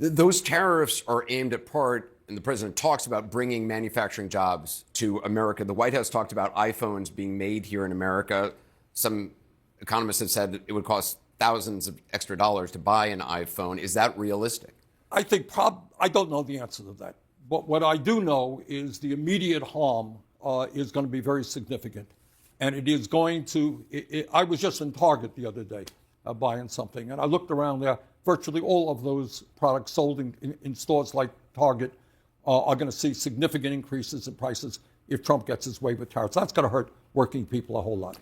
Those tariffs are aimed at part, and the president talks about bringing manufacturing jobs to America. The White House talked about iPhones being made here in America. Some economists have said it would cost thousands of extra dollars to buy an iPhone. Is that realistic? I think I don't know the answer to that. But what I do know is the immediate harm is going to be very significant. And it is going to, I was just in Target the other day buying something, and I looked around there. Virtually all of those products sold in stores like Target are going to see significant increases in prices if Trump gets his way with tariffs. That's going to hurt working people a whole lot.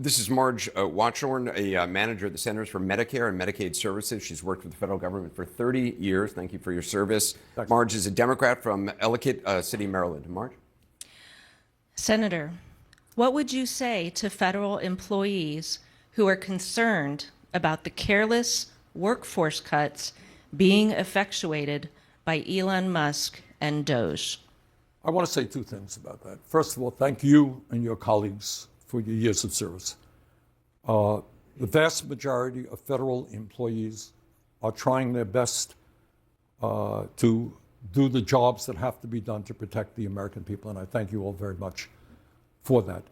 This is Marge Watchorn, a manager at the Centers for Medicare and Medicaid Services. She's worked with the federal government for 30 years. Thank you for your service. Thanks. Marge is a Democrat from Ellicott City, Maryland. Marge? Senator, what would you say to federal employees who are concerned about the careless workforce cuts being effectuated by Elon Musk and DOGE? I want to say two things about that. First of all, thank you and your colleagues for your years of service. The vast majority of federal employees are trying their best to do the jobs that have to be done to protect the American people, and I thank you all very much for that.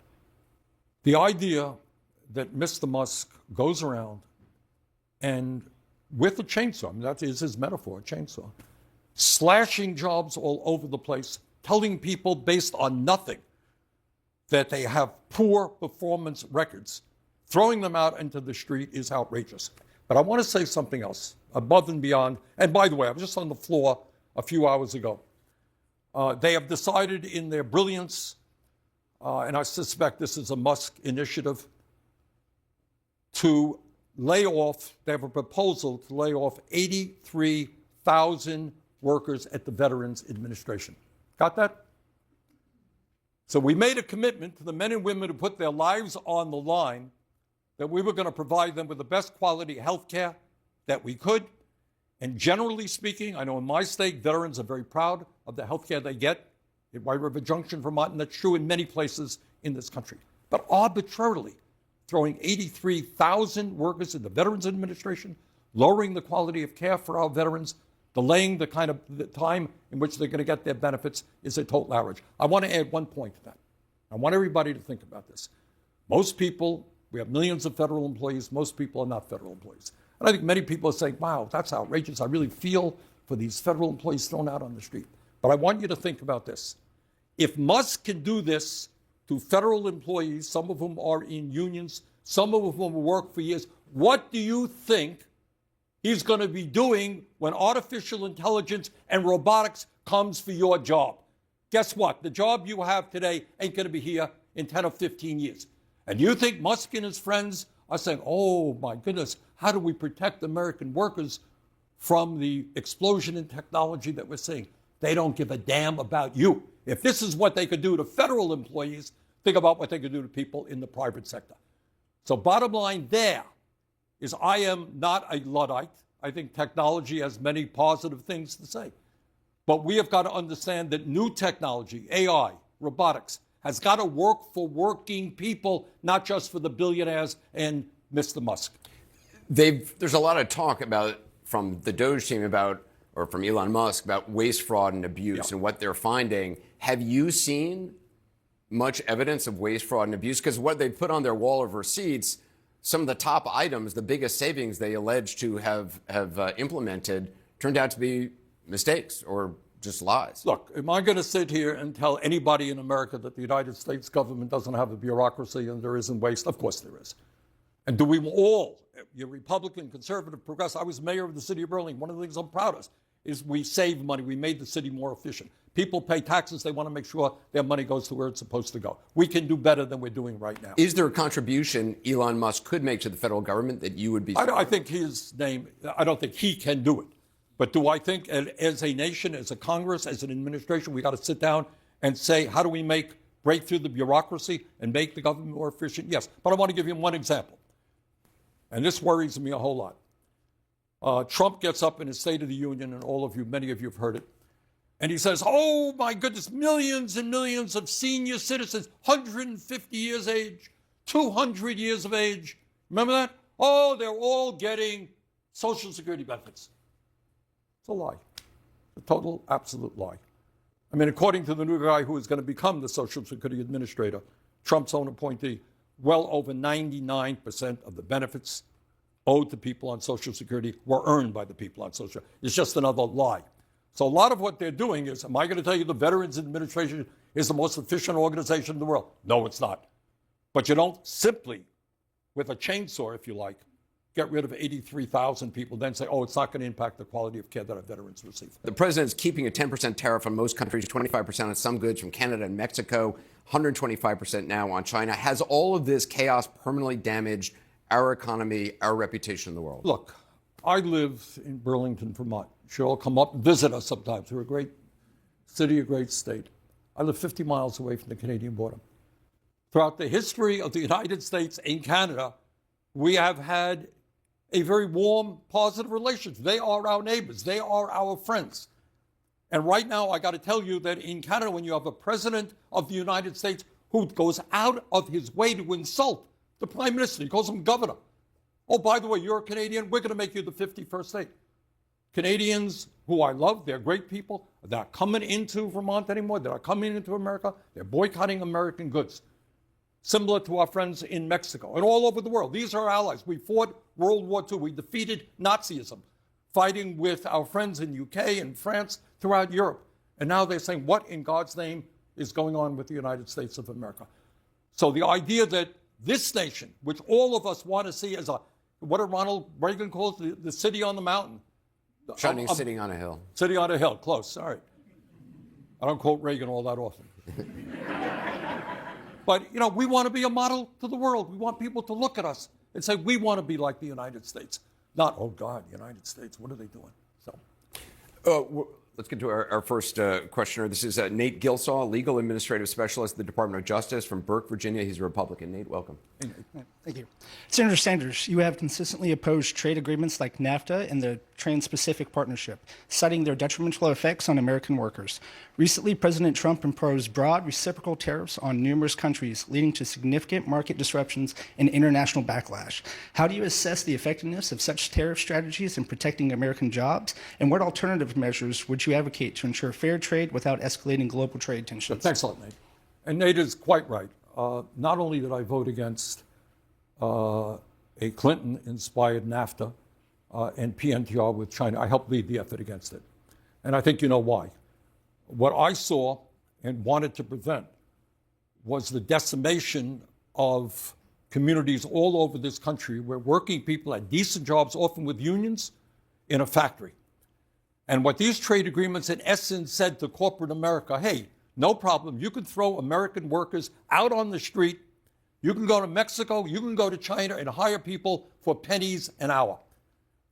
The idea that Mr. Musk goes around and with a chainsaw, I mean, that is his metaphor, a chainsaw, slashing jobs all over the place, telling people based on nothing that they have poor performance records, throwing them out into the street is outrageous. But I want to say something else, above and beyond. And by the way, I was just on the floor a few hours ago. They have decided in their brilliance, and I suspect this is a Musk initiative, to lay off, they have a proposal to lay off 83,000 workers at the Veterans Administration. Got that? So we made a commitment to the men and women who put their lives on the line that we were going to provide them with the best quality health care that we could. And generally speaking, I know in my state, veterans are very proud of the health care they get in White River Junction, Vermont, and that's true in many places in this country. But arbitrarily throwing 83,000 workers in the Veterans Administration, lowering the quality of care for our veterans, delaying the kind of the time in which they're going to get their benefits is a total outrage. I want to add one point to that. I want everybody to think about this. Most people, we have millions of federal employees, most people are not federal employees. And I think many people are saying, wow, that's outrageous. I really feel for these federal employees thrown out on the street. But I want you to think about this. If Musk can do this to federal employees, some of whom are in unions, some of whom work for years, what do you think he's going to be doing when artificial intelligence and robotics comes for your job? Guess what? The job you have today ain't going to be here in 10 or 15 years. And you think Musk and his friends are saying, oh, my goodness, how do we protect American workers from the explosion in technology that we're seeing? They don't give a damn about you. If this is what they could do to federal employees, think about what they could do to people in the private sector. So bottom line there is I am not a Luddite. I think technology has many positive things to say. But we have got to understand that new technology, AI, robotics, has got to work for working people, not just for the billionaires and Mr. Musk. There's a lot of talk about, from the DOGE team about, or from Elon Musk, about waste, fraud, and abuse and what they're finding. Have you seen much evidence of waste, fraud, and abuse? Because what they put on their wall of receipts, some of the top items, the biggest savings they allege to have implemented, turned out to be mistakes or just lies. Look, am I going to sit here and tell anybody in America that the United States government doesn't have a bureaucracy and there isn't waste? Of course there is. And do we all, you're Republican, conservative, progressive, I was mayor of the city of Burlington. One of the things I'm proud of is we saved money. We made the city more efficient. People pay taxes. They want to make sure their money goes to where it's supposed to go. We can do better than we're doing right now. Is there a contribution Elon Musk could make to the federal government that you would be? I think his name, I don't think he can do it. But do I think as a nation, as a Congress, as an administration, we got to sit down and say, how do we break through the bureaucracy and make the government more efficient? Yes. But I want to give you one example. And this worries me a whole lot. Trump gets up in his State of the Union, and many of you have heard it. And he says, oh, my goodness, millions and millions of senior citizens, 150 years age, 200 years of age. Remember that? Oh, they're all getting Social Security benefits. It's a lie. A total, absolute lie. I mean, according to the new guy who is going to become the Social Security Administrator, Trump's own appointee, well over 99% of the benefits owed to people on Social Security were earned by the people on Social Security. It's just another lie. So a lot of what they're doing is, am I going to tell you the Veterans Administration is the most efficient organization in the world? No, it's not. But you don't simply, with a chainsaw, if you like, get rid of 83,000 people, then say, oh, it's not going to impact the quality of care that our veterans receive. The president's keeping a 10% tariff on most countries, 25% on some goods from Canada and Mexico, 125% now on China. Has all of this chaos permanently damaged our economy, our reputation in the world? Look, I live in Burlington, Vermont. You should all come up and visit us sometimes. We're a great city, a great state. I live 50 miles away from the Canadian border. Throughout the history of the United States and Canada, we have had a very warm, positive relationship. They are our neighbors. They are our friends. And right now, I got to tell you that in Canada, when you have a president of the United States who goes out of his way to insult the prime minister, he calls him governor. Oh, by the way, you're a Canadian. We're going to make you the 51st state. Canadians, who I love, they're great people. They're not coming into Vermont anymore. They're not coming into America. They're boycotting American goods. Similar to our friends in Mexico and all over the world. These are our allies. We fought World War II. We defeated Nazism, fighting with our friends in UK and France throughout Europe. And now they're saying, what in God's name is going on with the United States of America? So the idea that this nation, which all of us want to see as a, what did Ronald Reagan call it, the city on the mountain? Shining city on a hill. City on a hill, close, all right. I don't quote Reagan all that often. But, you know, we want to be a model to the world. We want people to look at us and say, we want to be like the United States. Not, oh, God, United States, what are they doing? So, let's get to our first questioner. This is Nate Gilsaw, legal administrative specialist at the Department of Justice from Burke, Virginia. He's a Republican. Nate, welcome. Thank you. Senator Sanders, you have consistently opposed trade agreements like NAFTA and the Trans-Pacific Partnership, citing their detrimental effects on American workers. Recently, President Trump imposed broad reciprocal tariffs on numerous countries, leading to significant market disruptions and international backlash. How do you assess the effectiveness of such tariff strategies in protecting American jobs, and what alternative measures would you advocate to ensure fair trade without escalating global trade tensions? thanks a lot, Nate. And Nate is quite right. Not only did I vote against a Clinton-inspired NAFTA and PNTR with China, I helped lead the effort against it. And I think you know why. What I saw and wanted to prevent was the decimation of communities all over this country where working people had decent jobs, often with unions, in a factory. And what these trade agreements in essence said to corporate America, hey, no problem, you can throw American workers out on the street, you can go to Mexico, you can go to China and hire people for pennies an hour.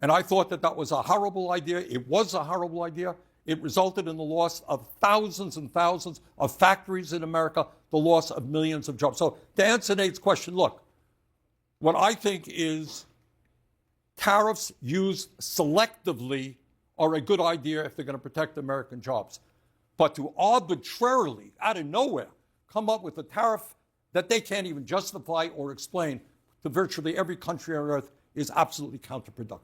And I thought that that was a horrible idea. It was a horrible idea. It resulted in the loss of thousands and thousands of factories in America, the loss of millions of jobs. So to answer Nate's question, look, what I think is tariffs used selectively are a good idea if they're going to protect American jobs. But to arbitrarily, out of nowhere, come up with a tariff that they can't even justify or explain to virtually every country on earth is absolutely counterproductive.